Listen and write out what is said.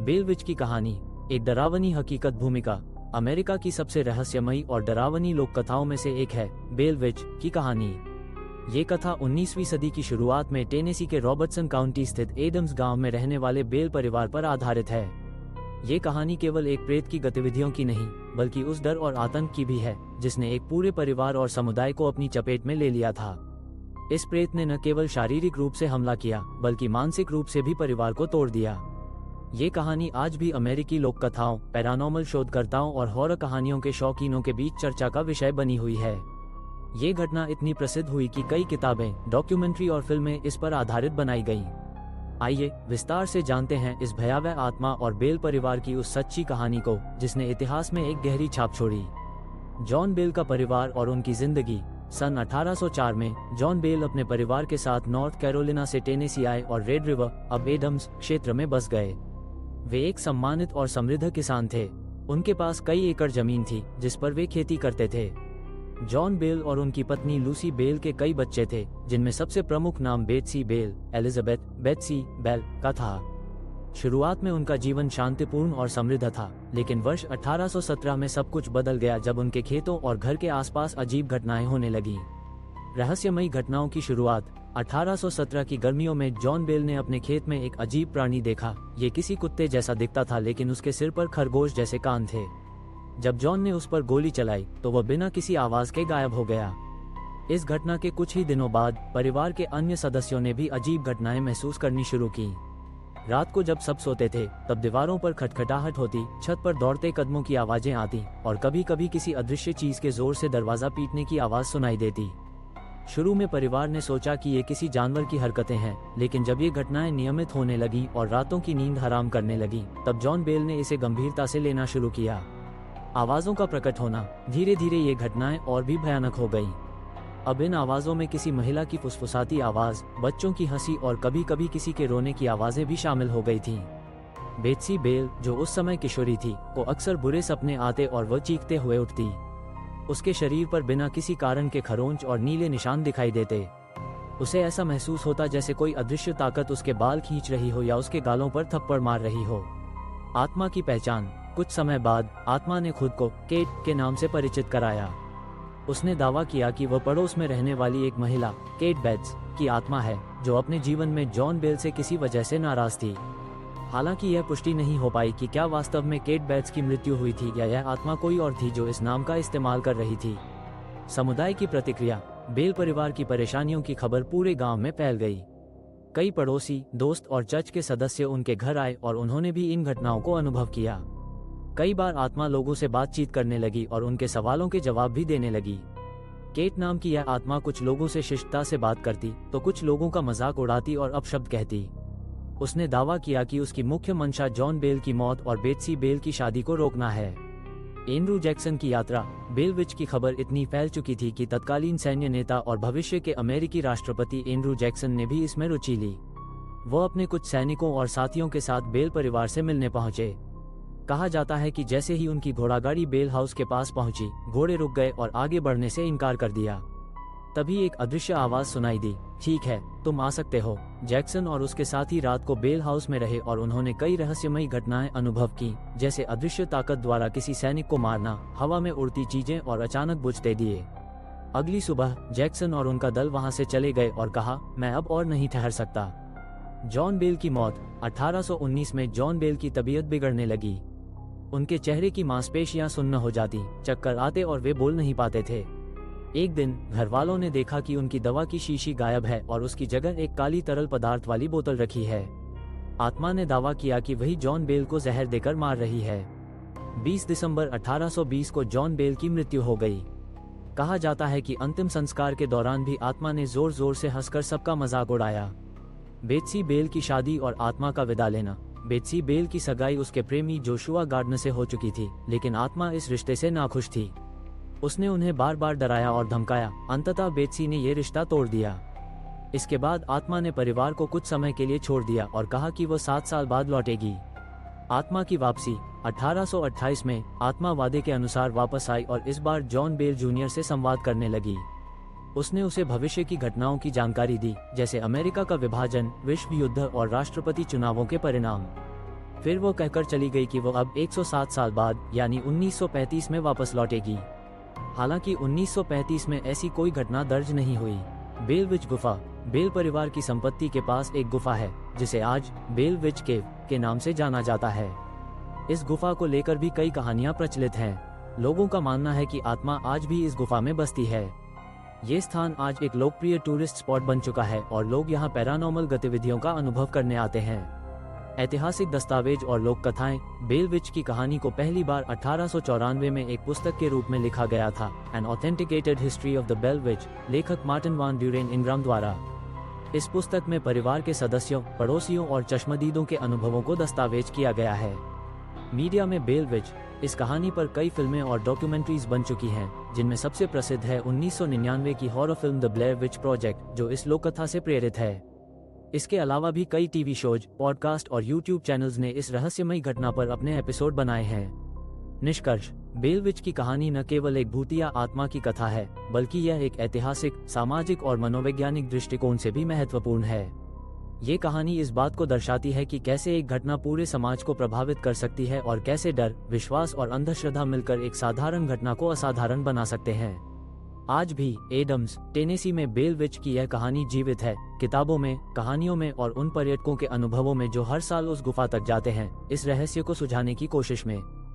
Bell विच की कहानी, एक डरावनी हकीकत भूमिका। अमेरिका की सबसे रहस्यमयी और डरावनी लोक कथाओं में से एक है बेल विच की कहानी। ये कथा 19वीं सदी की शुरुआत में टेनेसी के रॉबर्टसन काउंटी स्थित एडम्स गांव में रहने वाले बेल परिवार पर आधारित है। ये कहानी केवल एक प्रेत की गतिविधियों की नहीं, बल्कि उस डर और आतंक की भी है जिसने एक पूरे परिवार और समुदाय को अपनी चपेट में ले लिया था। इस प्रेत ने न केवल शारीरिक रूप से हमला किया, बल्कि मानसिक रूप से भी परिवार को तोड़ दिया। ये कहानी आज भी अमेरिकी लोक कथाओं, पैरानॉर्मल शोधकर्ताओं और हॉरर कहानियों के शौकीनों के बीच चर्चा का विषय बनी हुई है। ये घटना इतनी प्रसिद्ध हुई कि कई किताबें, डॉक्यूमेंट्री और फिल्में इस पर आधारित बनाई गईं। आइए विस्तार से जानते हैं इस भयावह आत्मा और बेल परिवार की उस सच्ची कहानी को जिसने इतिहास में एक गहरी छाप छोड़ी। जॉन बेल का परिवार और उनकी जिंदगी। सन 1804 में जॉन बेल अपने परिवार के साथ नॉर्थ कैरोलिना से टेनेसी आए और रेड रिवर, अब एडम्स, क्षेत्र में बस गए। वे एक सम्मानित और समृद्ध किसान थे। उनके पास कई एकड़ जमीन थी जिस पर वे खेती करते थे। जॉन बेल और उनकी पत्नी लूसी बेल के कई बच्चे थे, जिनमें सबसे प्रमुख नाम बेत्सी बेल, एलिजाबेथ, बेत्सी, बेल का था। शुरुआत में उनका जीवन शांतिपूर्ण और समृद्ध था, लेकिन वर्ष 1817 में सब कुछ बदल गया जब उनके खेतों और घर के आसपास अजीब घटनाएं होने लगीं। रहस्यमयी घटनाओं की शुरुआत। 1817 की गर्मियों में जॉन बेल ने अपने खेत में एक अजीब प्राणी देखा। ये किसी कुत्ते जैसा दिखता था, लेकिन उसके सिर पर खरगोश जैसे कान थे। जब जॉन ने उस पर गोली चलाई तो वह बिना किसी आवाज के गायब हो गया। इस घटना के कुछ ही दिनों बाद परिवार के अन्य सदस्यों ने भी अजीब घटनाएं महसूस करनी शुरू की। रात को जब सब सोते थे तब दीवारों पर खटखटाहट होती, छत पर दौड़ते कदमों की आवाजें आती और कभी कभी किसी अदृश्य चीज के जोर से दरवाजा पीटने की आवाज सुनाई देती। शुरू में परिवार ने सोचा कि ये किसी जानवर की हरकतें हैं, लेकिन जब ये घटनाएं नियमित होने लगी और रातों की नींद हराम करने लगी, तब जॉन बेल ने इसे गंभीरता से लेना शुरू किया। आवाजों का प्रकट होना। धीरे धीरे ये घटनाएं और भी भयानक हो गईं। अब इन आवाजों में किसी महिला की फुसफुसाती आवाज, बच्चों की हंसी और कभी कभी किसी के रोने की आवाजें भी शामिल हो गई थीं। बेत्सी बेल, जो उस समय किशोरी थी, को अक्सर बुरे सपने आते और वह चीखते हुए उठती। उसके शरीर पर बिना किसी कारण के खरोंच और नीले निशान दिखाई देते। उसे ऐसा महसूस होता जैसे कोई अदृश्य ताकत उसके बाल खींच रही हो या उसके गालों पर थप्पड़ मार रही हो। आत्मा की पहचान। कुछ समय बाद आत्मा ने खुद को केट के नाम से परिचित कराया। उसने दावा किया कि वह पड़ोस में रहने वाली एक महिला, केट बेट्स, की आत्मा है, जो अपने जीवन में जॉन बेल से किसी वजह से नाराज थी। हालांकि यह पुष्टि नहीं हो पाई कि क्या वास्तव में केट बेट्स की मृत्यु हुई थी या यह आत्मा कोई और थी जो इस नाम का इस्तेमाल कर रही थी। समुदाय की प्रतिक्रिया। बेल परिवार की परेशानियों की खबर पूरे गांव में फैल गई। कई पड़ोसी, दोस्त और चर्च के सदस्य उनके घर आए और उन्होंने भी इन घटनाओं को अनुभव किया। कई बार आत्मा लोगों से बातचीत करने लगी और उनके सवालों के जवाब भी देने लगी। केट नाम की यह आत्मा कुछ लोगों से शिष्टता से बात करती तो कुछ लोगों का मजाक उड़ाती और अपशब्द कहती। उसने दावा किया कि उसकी मुख्य मंशा जॉन बेल की मौत और बेत्सी बेल की शादी को रोकना है। एंड्रू जैक्सन की यात्रा। बेल विच की खबर इतनी फैल चुकी थी कि तत्कालीन सैन्य नेता और भविष्य के अमेरिकी राष्ट्रपति एंड्रू जैक्सन ने भी इसमें रुचि ली। वो अपने कुछ सैनिकों और साथियों के साथ बेल परिवार से मिलने पहुंचे। कहा जाता है कि जैसे ही उनकी घोड़ागाड़ी बेल हाउस के पास पहुंची, घोड़े रुक गए और आगे बढ़ने से इनकार कर दिया। तभी एक अदृश्य आवाज सुनाई दी, ठीक है, तुम आ सकते हो। जैक्सन और उसके साथी रात को बेल हाउस में रहे और उन्होंने कई रहस्यमयी घटनाएं अनुभव की, जैसे अदृश्य ताकत द्वारा किसी सैनिक को मारना, हवा में उड़ती चीजें और अचानक बुझते दिए। अगली सुबह जैक्सन और उनका दल वहां से चले गए और कहा, मैं अब और नहीं ठहर सकता। जॉन बेल की मौत। 1819 में जॉन बेल की तबीयत बिगड़ने लगी। उनके चेहरे की मांसपेशियां सुन्न हो जाती, चक्कर आते और वे बोल नहीं पाते थे। एक दिन घर वालों ने देखा कि उनकी दवा की शीशी गायब है और उसकी जगह एक काली तरल पदार्थ वाली बोतल रखी है। आत्मा ने दावा किया कि वही जॉन बेल को जहर देकर मार रही है। 20 दिसंबर 1820 को जॉन बेल की मृत्यु हो गई। कहा जाता है कि अंतिम संस्कार के दौरान भी आत्मा ने जोर जोर से हंसकर सबका मजाक उड़ाया। बेत्सी बेल की शादी और आत्मा का विदा लेना। बेत्सी बेल की सगाई उसके प्रेमी जोशुआ गार्डनर से हो चुकी थी, लेकिन आत्मा इस रिश्ते से नाखुश थी। उसने उन्हें बार बार डराया और धमकाया। अंततः बेत्सी ने ये रिश्ता तोड़ दिया। इसके बाद आत्मा ने परिवार को कुछ समय के लिए छोड़ दिया और कहा कि वह 7 साल बाद लौटेगी। आत्मा की वापसी। 1828 में आत्मा वादे के अनुसार वापस आई और इस बार जॉन बेल जूनियर से संवाद करने लगी। उसने उसे भविष्य की घटनाओं की जानकारी दी, जैसे अमेरिका का विभाजन, विश्व युद्ध और राष्ट्रपति चुनावों के परिणाम। फिर वो कहकर चली गई कि वो अब 107 साल बाद यानी 1935 में वापस लौटेगी। हालांकि 1935 में ऐसी कोई घटना दर्ज नहीं हुई। बेल विच गुफा बेल परिवार की संपत्ति के पास एक गुफा है जिसे आज बेल विच केव के नाम से जाना जाता है। इस गुफा को लेकर भी कई कहानियां प्रचलित हैं। लोगों का मानना है कि आत्मा आज भी इस गुफा में बसती है। ये स्थान आज एक लोकप्रिय टूरिस्ट स्पॉट बन चुका है और लोग यहाँ पैरानॉर्मल गतिविधियों का अनुभव करने आते हैं। ऐतिहासिक दस्तावेज और लोक कथाएं बेल विच की कहानी को पहली बार 1894 में एक पुस्तक के रूप में लिखा गया था, an authenticated history of the Bell Witch, लेखक मार्टिन वान ड्यूरेन इंग्राम द्वारा। इस पुस्तक में परिवार के सदस्यों, पड़ोसियों और चश्मदीदों के अनुभवों को दस्तावेज किया गया है। मीडिया में बेल विच इस कहानी पर कई फिल्में और डॉक्यूमेंट्रीज बन चुकी हैं, जिनमें सबसे प्रसिद्ध है 1999 की horror film the Blair which project, जो इस लोककथा से प्रेरित है। इसके अलावा भी कई टीवी शोज, पॉडकास्ट और यूट्यूब चैनल्स ने इस रहस्यमयी घटना पर अपने एपिसोड बनाए हैं। निष्कर्ष, बेल विच की कहानी न केवल एक भूतिया आत्मा की कथा है, बल्कि यह एक ऐतिहासिक, सामाजिक और मनोवैज्ञानिक दृष्टिकोण से भी महत्वपूर्ण है। ये कहानी इस बात को दर्शाती है कि कैसे एक घटना पूरे समाज को प्रभावित कर सकती है और कैसे डर, विश्वास और अंधश्रद्धा मिलकर एक साधारण घटना को असाधारण बना सकते हैं। आज भी एडम्स, टेनेसी में बेल विच की यह कहानी जीवित है, किताबों में, कहानियों में और उन पर्यटकों के अनुभवों में जो हर साल उस गुफा तक जाते हैं, इस रहस्य को सुझाने की कोशिश में।